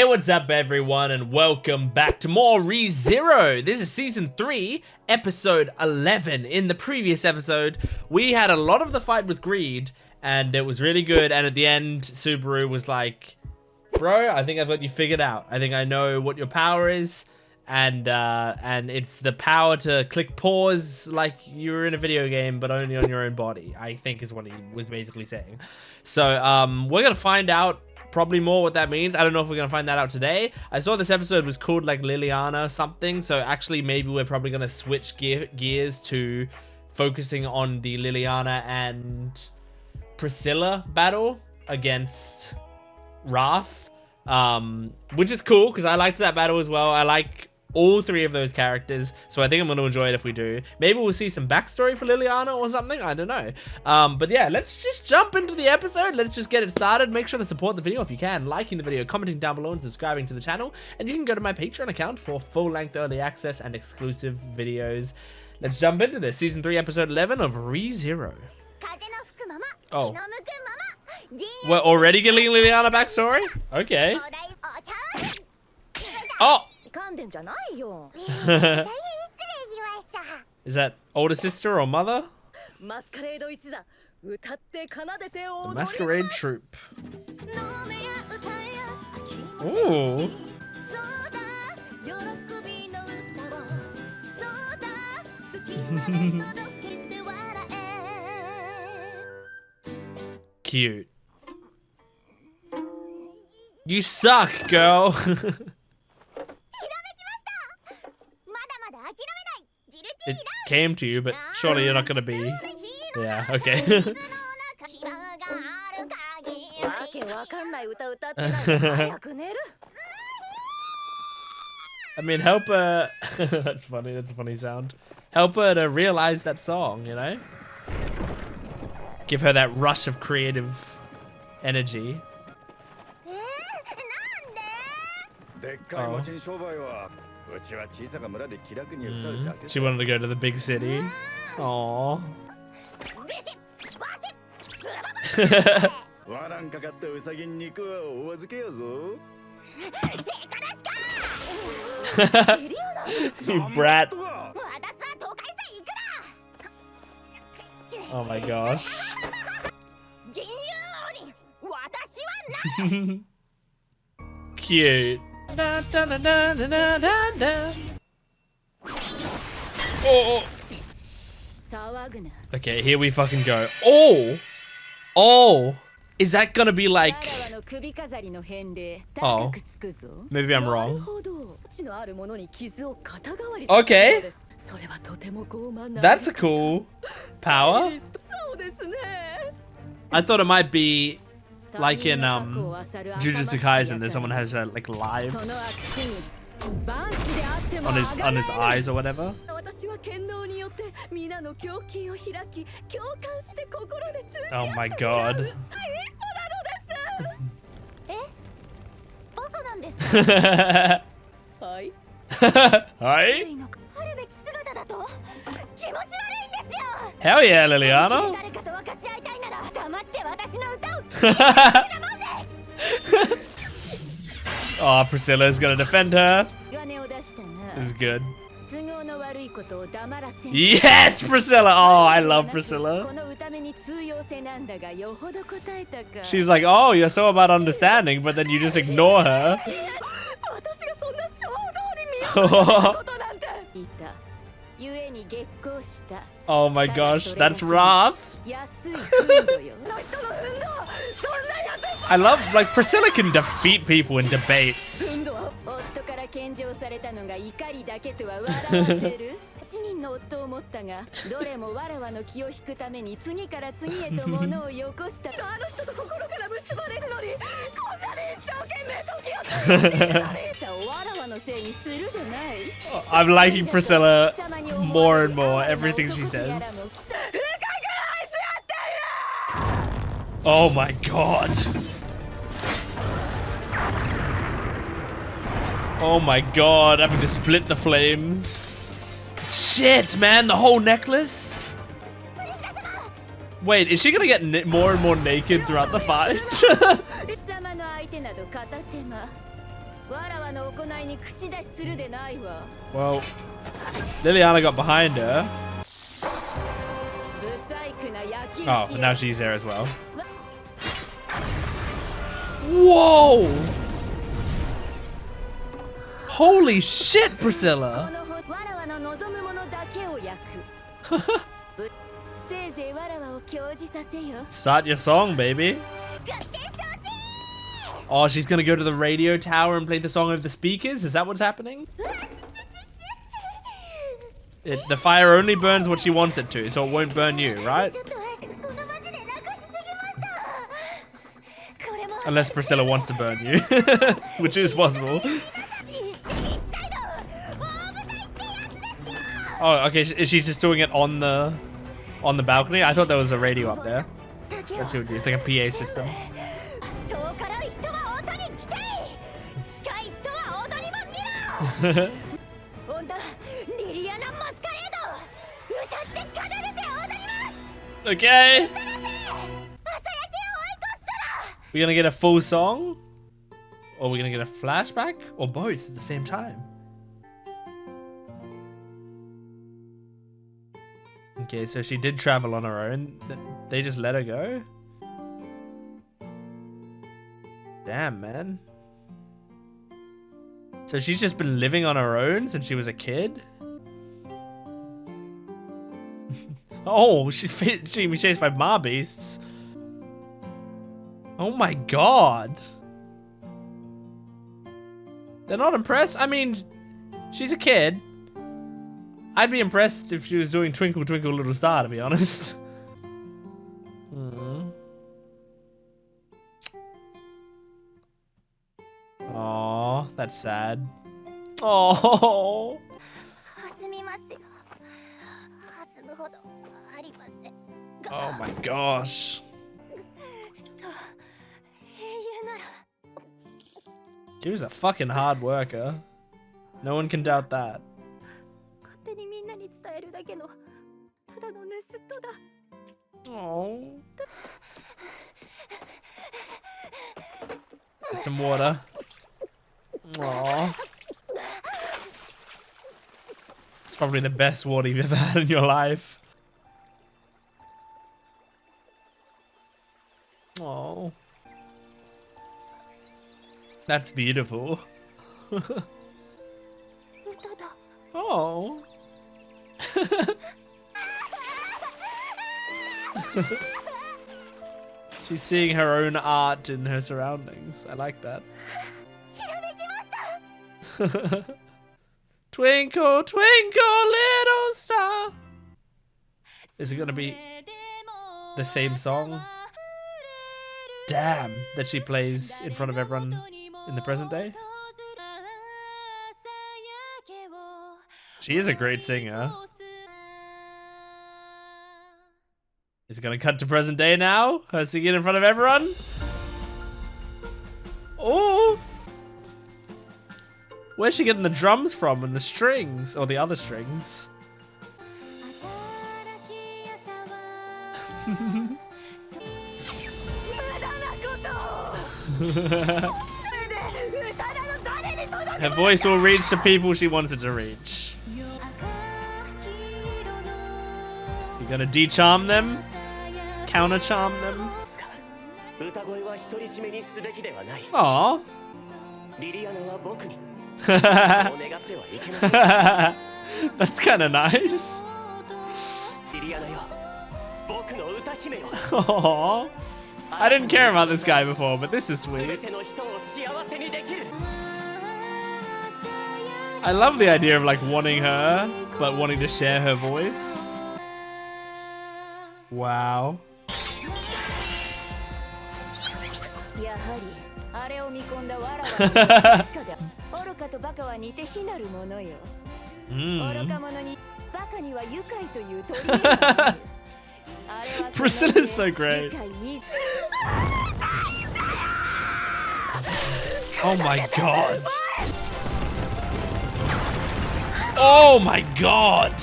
Hey, what's up everyone, and welcome back to more ReZero. This is season 3, episode 11. In the previous episode, we had a lot of the fight with Greed, and it was really good, and at the end, Subaru was like, bro, I think I've got you figured out. I think I know what your power is, and it's the power to click pause like you're in a video game, but only on your own body, I think is what he was basically saying. So, we're gonna find out probably more what that means. I don't know if we're gonna find that out today. I saw this episode was called like Liliana something, so actually maybe we're probably gonna switch gears to focusing on the Liliana and Priscilla battle against Wrath, which is cool because I liked that battle as well. I like all three of those characters, so I think I'm going to enjoy it if we do. Maybe we'll see some backstory for Liliana or something, I don't know. But yeah, let's just jump into the episode. Let's just get it started. Make sure to support the video if you can, liking the video, commenting down below, and subscribing to the channel. And you can go to my Patreon account for full-length early access and exclusive videos. Let's jump into this. Season 3, episode 11 of ReZero. Oh. We're already getting Liliana backstory? Okay. Oh! Is that older sister or mother? The masquerade troupe. Ooh. Cute. You suck, girl. It came to you, but surely you're not gonna be. Yeah, okay. I mean, help her. That's funny. That's a funny sound. Help her to realize that song, you know? Give her that rush of creative energy. Oh. She wanted to go to the big city. Aww. You brat. Oh my gosh. Cute. Oh. Okay, here we fucking go. Oh, is that gonna be like? Oh, maybe I'm wrong. Okay, that's a cool power. I thought it might be like in Jujutsu Kaisen, there's someone has like lives on his eyes or whatever. Oh my god. Hi. Hell yeah, Liliana. Oh, Priscilla is gonna defend her. This is good. Yes, Priscilla! Oh, I love Priscilla. She's like, oh, you're so about understanding, but then you just ignore her. Oh my gosh, that's Wrath. I love, like, Priscilla can defeat people in debates. I'm liking Priscilla more and more, everything she says. Oh my god. Oh my god, having to split the flames. Shit, man, the whole necklace? Wait, is she gonna get more and more naked throughout the fight? Well, Liliana got behind her. Oh, and now she's there as well. Whoa! Holy shit, Priscilla! Start your song, baby. Oh, she's gonna go to the radio tower and play the song over the speakers? Is that what's happening? The fire only burns what she wants it to, so it won't burn you, right? Unless Priscilla wants to burn you, which is possible. Oh, okay, she's just doing it on the balcony? I thought there was a radio up there. That she would use, like a PA system. Okay. We're gonna get a full song? Or we're gonna get a flashback? Or both at the same time? Okay, so she did travel on her own. They just let her go? Damn, man. So she's just been living on her own since she was a kid? Oh, she's being chased by mob beasts. Oh my god. They're not impressed? I mean, she's a kid. I'd be impressed if she was doing Twinkle Twinkle Little Star, to be honest. Aww, that's sad. Oh. Oh my gosh. She was a fucking hard worker. No one can doubt that. Oh. Get some water. Aww. It's probably the best water you've ever had in your life. Oh. That's beautiful. Oh. She's seeing her own art in her surroundings. I like that. Twinkle, twinkle, little star. Is it gonna be the same song? Damn, that she plays in front of everyone in the present day. She is a great singer. Is it gonna cut to present day now? Her singing in front of everyone? Oh! Where's she getting the drums from and the strings? Or the other strings? Her voice will reach the people she wants it to reach. You're gonna de-charm them? Counter-charm them? Aww. That's kinda nice. Aww. I didn't care about this guy before, but this is sweet. I love the idea of like wanting her, but wanting to share her voice. Wow. Priscilla's so great. Oh my god. Oh my god.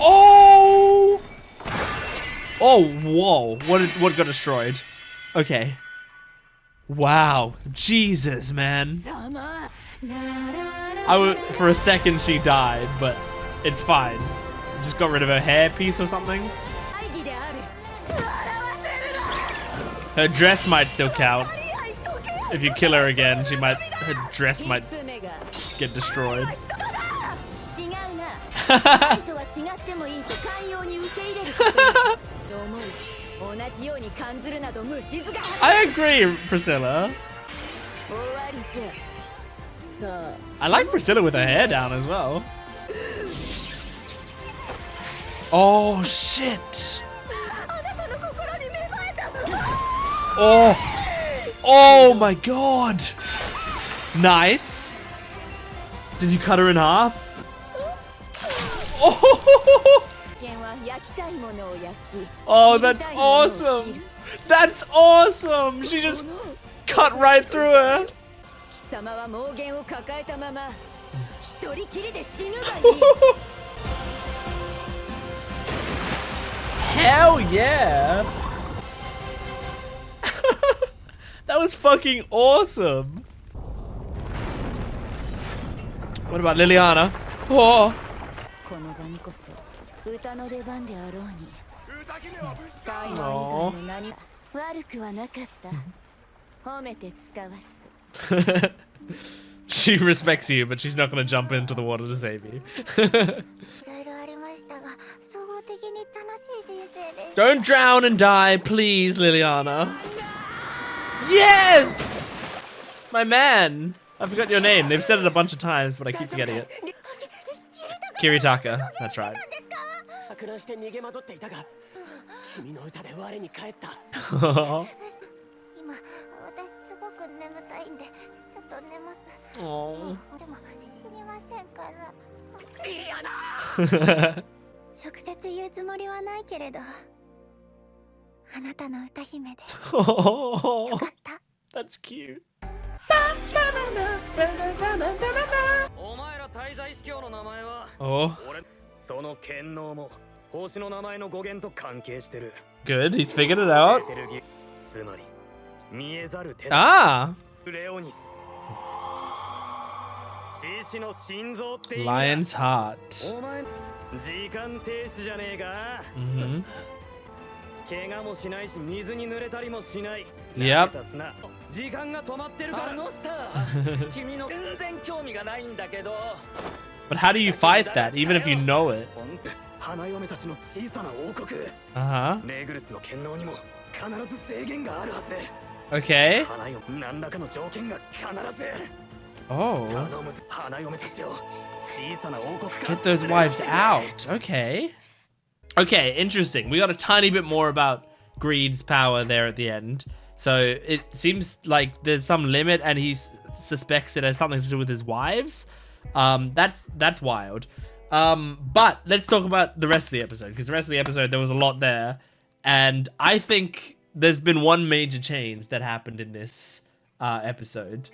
Oh! Oh, whoa. What got destroyed? Okay. Wow. Jesus, man. For a second she died, but it's fine. Just got rid of her hair piece or something. Her dress might still count. If you kill her again, her dress might get destroyed. I agree, Priscilla. I like Priscilla with her hair down as well. Oh, shit. Oh my god. Nice. Did you cut her in half? Oh, that's awesome. That's awesome. She just cut right through her. Hell yeah. That was fucking awesome. What about Liliana? Oh. She respects you, but she's not going to jump into the water to save you. Don't drown and die, please, Liliana. Yes! My man. I forgot your name. They've said it a bunch of times, but I keep forgetting it. Kiritaka. That's right. Oh. Oh, that's cute. Oh. Good, he's figured it out. Ah! Lion's heart. Mm-hmm. Yep. But how do you fight that, even if you know it? Uh-huh. Okay. Oh. Get those wives out. Okay. Okay, interesting. We got a tiny bit more about Greed's power there at the end. So it seems like there's some limit, and he suspects it has something to do with his wives. That's wild. But let's talk about the rest of the episode, because the rest of the episode there was a lot there, and I think there's been one major change that happened in this episode.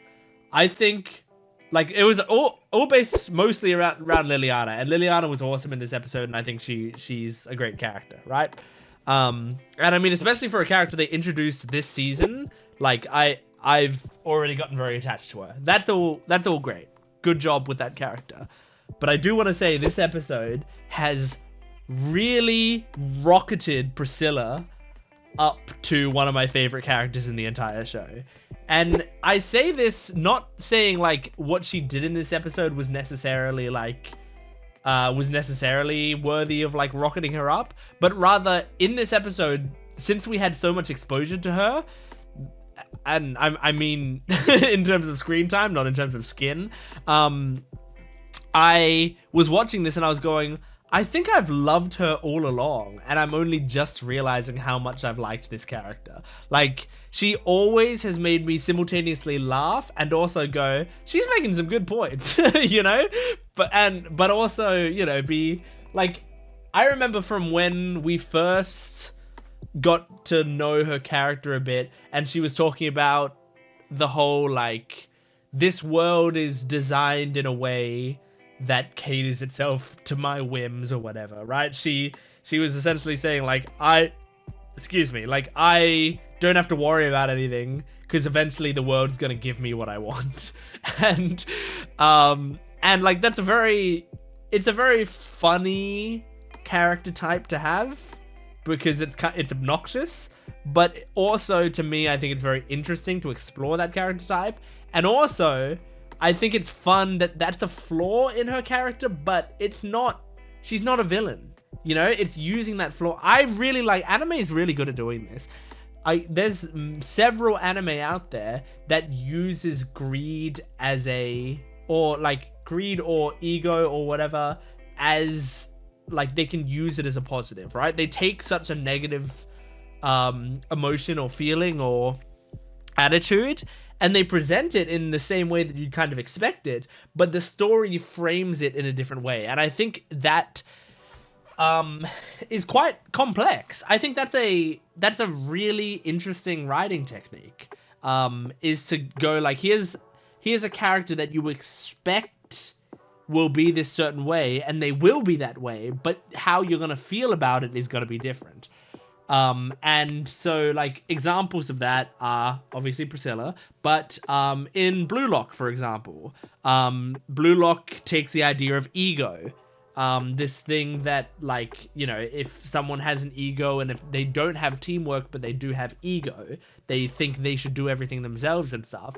I think like it was all based mostly around Liliana, and Liliana was awesome in this episode, and I think she's a great character, right? And I mean, especially for a character they introduced this season, like I've already gotten very attached to her. That's all great. Good job with that character. But I do want to say this episode has really rocketed Priscilla up to one of my favorite characters in the entire show. And I say this not saying like what she did in this episode was necessarily like worthy of like rocketing her up, but rather in this episode, since we had so much exposure to her, and I mean in terms of screen time, not in terms of skin, I was watching this and I was going, I think I've loved her all along, and I'm only just realizing how much I've liked this character. Like, she always has made me simultaneously laugh and also go, she's making some good points, you know? But also, you know, be like, I remember from when we first got to know her character a bit, and she was talking about the whole, like, this world is designed in a way that caters itself to my whims or whatever, right? She was essentially saying like, I excuse me, like I don't have to worry about anything because eventually the world's gonna give me what I want. and like that's it's a very funny character type to have because it's obnoxious, but also to me I think it's very interesting to explore that character type. And also I think it's fun that that's a flaw in her character, but she's not a villain. You know, it's using that flaw. I really like, anime is really good at doing this. There's several anime out there that uses greed greed or ego or whatever as, like, they can use it as a positive, right? They take such a negative emotion or feeling or attitude and they present it in the same way that you kind of expect it, but the story frames it in a different way. And I think that is quite complex. I think that's a really interesting writing technique. Is to go like, here's a character that you expect will be this certain way, and they will be that way, but how you're gonna feel about it is gonna be different. And so like examples of that are obviously Priscilla, but in Blue Lock, for example, Blue Lock takes the idea of ego. This thing that, like, you know, if someone has an ego and if they don't have teamwork but they do have ego, they think they should do everything themselves and stuff.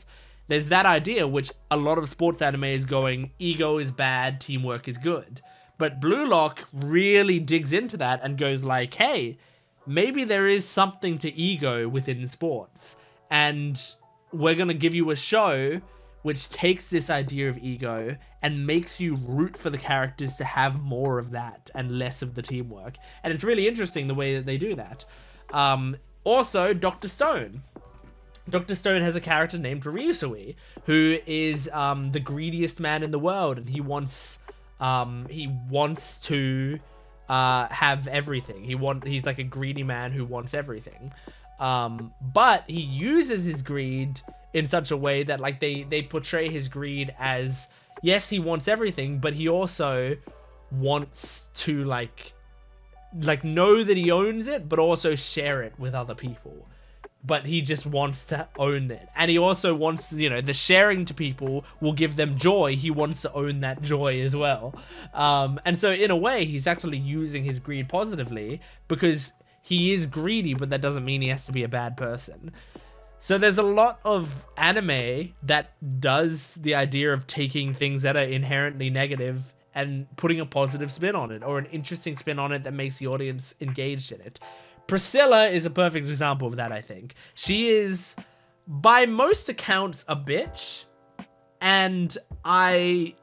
There's that idea, which a lot of sports anime is going, ego is bad, teamwork is good. But Blue Lock really digs into that and goes like, hey, maybe there is something to ego within sports, and we're gonna give you a show which takes this idea of ego and makes you root for the characters to have more of that and less of the teamwork. And it's really interesting the way that they do that. Also, Dr. Stone. Dr. Stone has a character named Ryusui, who is the greediest man in the world, and he wants to have everything. He's like a greedy man who wants everything. But he uses his greed in such a way that, like, they portray his greed as, yes, he wants everything, but he also wants to like know that he owns it, but also share it with other people. But he just wants to own it. And he also wants, you know, the sharing to people will give them joy. He wants to own that joy as well. And so in a way, he's actually using his greed positively because he is greedy, but that doesn't mean he has to be a bad person. So there's a lot of anime that does the idea of taking things that are inherently negative and putting a positive spin on it, or an interesting spin on it that makes the audience engaged in it. Priscilla is a perfect example of that, I think. She is, by most accounts, a bitch, and I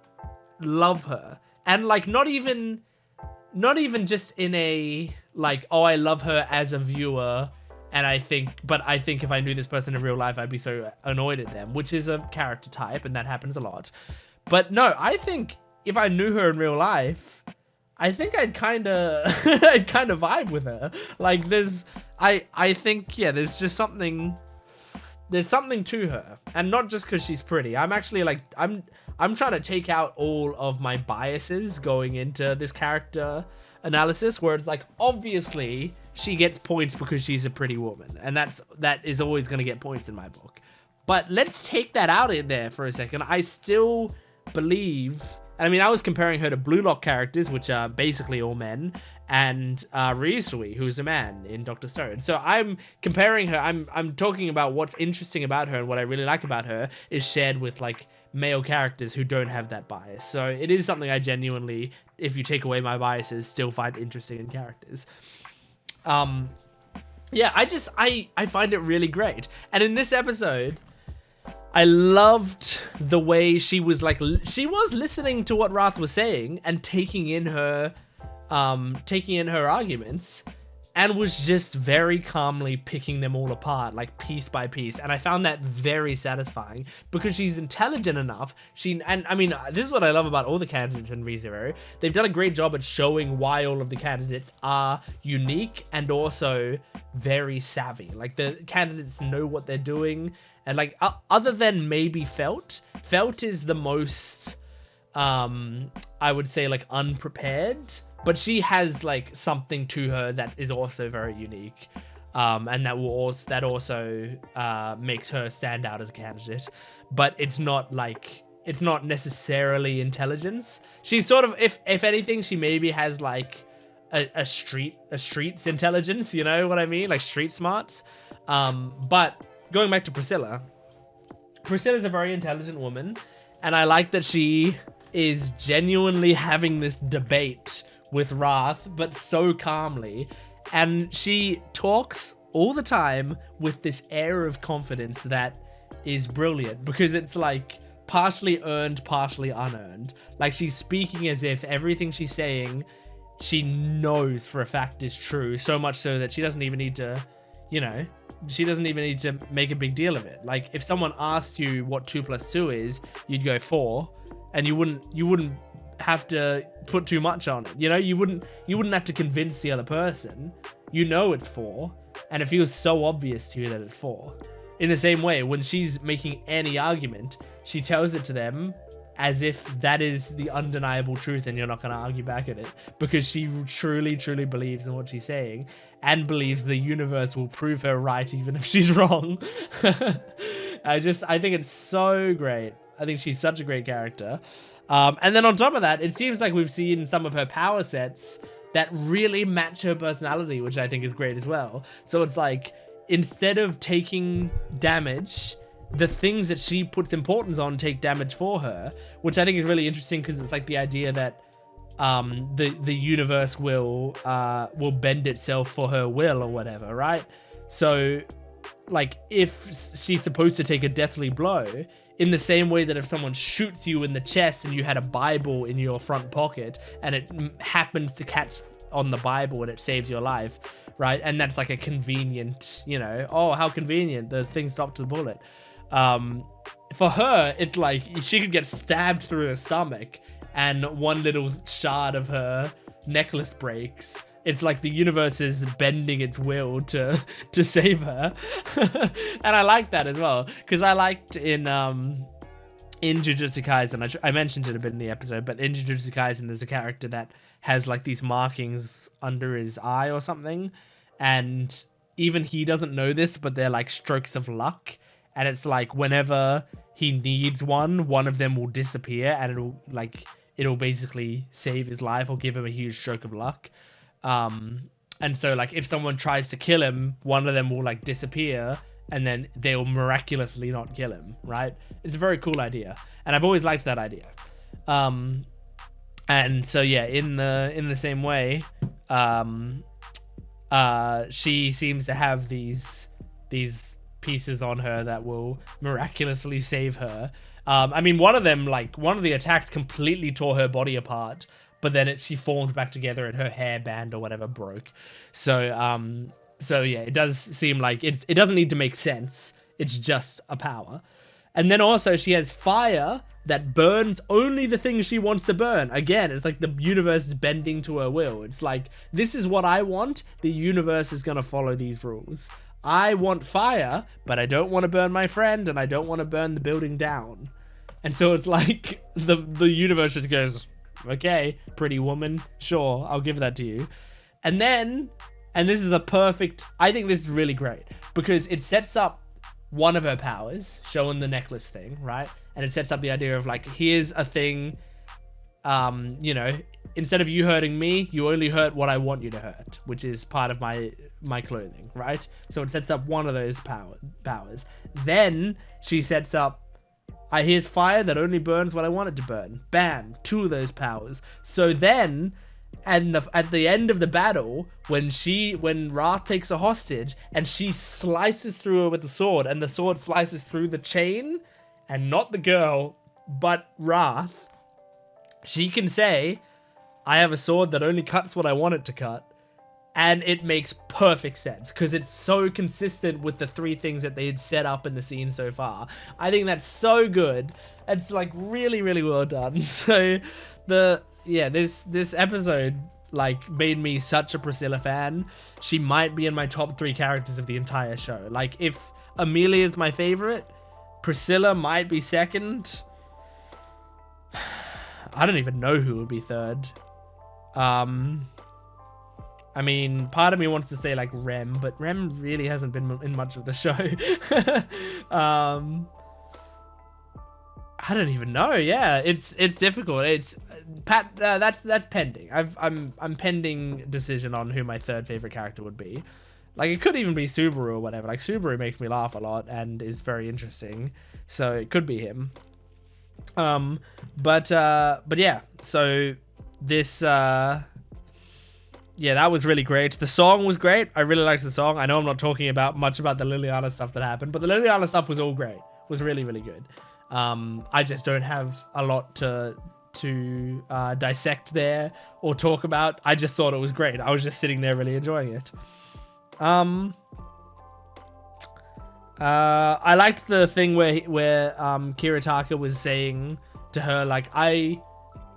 love her. And, like, not even just in a, like, oh, I love her as a viewer, and I think if I knew this person in real life, I'd be so annoyed at them, which is a character type, and that happens a lot. But no, I think if I knew her in real life, I think I'd kind of vibe with her. Like, I think, yeah, there's something to her, and not just because she's pretty. I'm actually like, I'm trying to take out all of my biases going into this character analysis, where it's like, obviously she gets points because she's a pretty woman, and that is always going to get points in my book. But let's take that out in there for a second. I still believe, I mean, I was comparing her to Blue Lock characters, which are basically all men, and Ryusui, who's a man in Dr. Stone. So I'm comparing her, I'm talking about what's interesting about her, and what I really like about her is shared with, like, male characters who don't have that bias. So it is something I genuinely, if you take away my biases, still find interesting in characters. Yeah, I find it really great. And in this episode, I loved the way she was listening to what Rath was saying and taking in her arguments, and was just very calmly picking them all apart, like, piece by piece. And I found that very satisfying because she's intelligent enough. And I mean, this is what I love about all the candidates in ReZero. They've done a great job at showing why all of the candidates are unique and also very savvy. Like, the candidates know what they're doing. And, like, other than maybe Felt is the most, I would say, like, unprepared. But she has, like, something to her that is also very unique. And that also makes her stand out as a candidate. But it's not necessarily intelligence. She's sort of, if anything, she maybe has like a street's intelligence, you know what I mean? Like street smarts. But going back to Priscilla's a very intelligent woman, and I like that she is genuinely having this debate with Wrath, but so calmly. And she talks all the time with this air of confidence that is brilliant, because it's like partially earned, partially unearned. Like, she's speaking as if everything she's saying, she knows for a fact is true, so much so that she doesn't even need to, make a big deal of it. Like, if someone asked you what 2 + 2 is, you'd go 4, and you wouldn't have to put too much on it. You wouldn't have to convince the other person. It's 4, and it feels so obvious to you that it's 4. In the same way, when she's making any argument, she tells it to them as if that is the undeniable truth and you're not going to argue back at it, because she truly, truly believes in what she's saying and believes the universe will prove her right even if she's wrong. I think it's so great. I think she's such a great character. And then on top of that, it seems like we've seen some of her power sets that really match her personality, which I think is great as well. So it's like, instead of taking damage, the things that she puts importance on take damage for her, which I think is really interesting, because it's like the idea that the universe will bend itself for her will or whatever, right? So, like, if she's supposed to take a deathly blow, in the same way that if someone shoots you in the chest and you had a Bible in your front pocket and it happens to catch on the Bible and it saves your life, right? And that's like a convenient, oh, how convenient, the thing stopped the bullet. For her, it's like she could get stabbed through the stomach and one little shard of her necklace breaks. It's like the universe is bending its will to save her. And I like that as well, because I liked in Jujutsu Kaisen, I mentioned it a bit in the episode, but in Jujutsu Kaisen there's a character that has like these markings under his eye or something, and even he doesn't know this, but they're like strokes of luck, and it's like whenever he needs one of them will disappear, and it'll basically save his life or give him a huge stroke of luck. And so like if someone tries to kill him, one of them will like disappear, and then they'll miraculously not kill him, right? It's a very cool idea, and I've always liked that idea. And so yeah, in the same way, she seems to have these pieces on her that will miraculously save her. I mean, one of the attacks completely tore her body apart, but then she formed back together and her hairband or whatever broke. So yeah, it does seem like it doesn't need to make sense. It's just a power. And then also she has fire that burns only the things she wants to burn. Again, it's like the universe is bending to her will. It's like, this is what I want. The universe is going to follow these rules. I want fire, but I don't want to burn my friend, and I don't want to burn the building down. And so it's like the universe just goes, okay, pretty woman, sure, I'll give that to you. And then, and this is I think this is really great, because it sets up one of her powers, showing the necklace thing, right? And it sets up the idea of like, here's a thing, instead of you hurting me, you only hurt what I want you to hurt, which is part of my clothing, right? So it sets up one of those powers. Then she sets up, here's fire that only burns what I want it to burn. Bam, 2 of those powers. So then, at the end of the battle, when Wrath takes a hostage and she slices through her with the sword, and the sword slices through the chain, and not the girl, but Wrath, she can say, I have a sword that only cuts what I want it to cut. And it makes perfect sense, because it's so consistent with the 3 things that they had set up in the scene so far. I think that's so good. It's like really, really well done. So this episode like made me such a Priscilla fan. She might be in my top 3 characters of the entire show. Like, if Amelia is my favorite, Priscilla might be second. I don't even know who would be third. I mean, part of me wants to say like Rem, but Rem really hasn't been in much of the show. I don't even know. Yeah, it's difficult. It's Pat. That's pending. I'm pending decision on who my third favorite character would be. Like, it could even be Subaru or whatever. Like, Subaru makes me laugh a lot and is very interesting, so it could be him. But yeah. So this yeah, that was really great. The song was great. I really liked the song. I know I'm not talking much about the Liliana stuff that happened, but the Liliana stuff was all great. It was really, really good. I just don't have a lot to dissect there or talk about. I just thought it was great. I was just sitting there really enjoying it. I liked the thing where Kiritaka was saying to her, like, I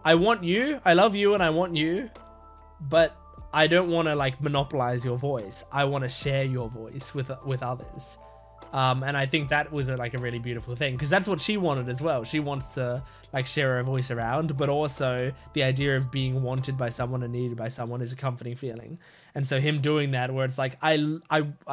want you, I love you, and I want you, but I don't want to like monopolize your voice. I want to share your voice with others. And I think that was a really beautiful thing, because that's what she wanted as well. She wants to like share her voice around, but also the idea of being wanted by someone and needed by someone is a comforting feeling. And so him doing that, where it's like, I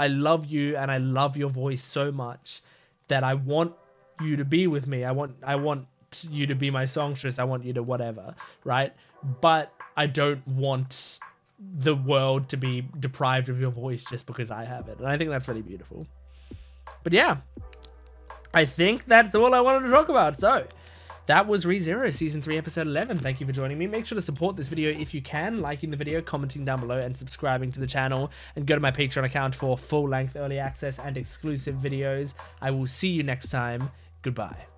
love you and I love your voice so much that I want you to be with me. I want you to be my songstress. I want you to whatever, right? But I don't want the world to be deprived of your voice just because I have it. And I think that's really beautiful. But yeah, I think that's all I wanted to talk about. So that was ReZero Season 3 Episode 11. Thank you for joining me. Make sure to support this video if you can, liking the video, commenting down below, and subscribing to the channel. And go to my Patreon account for full-length early access and exclusive videos. I will see you next time. Goodbye.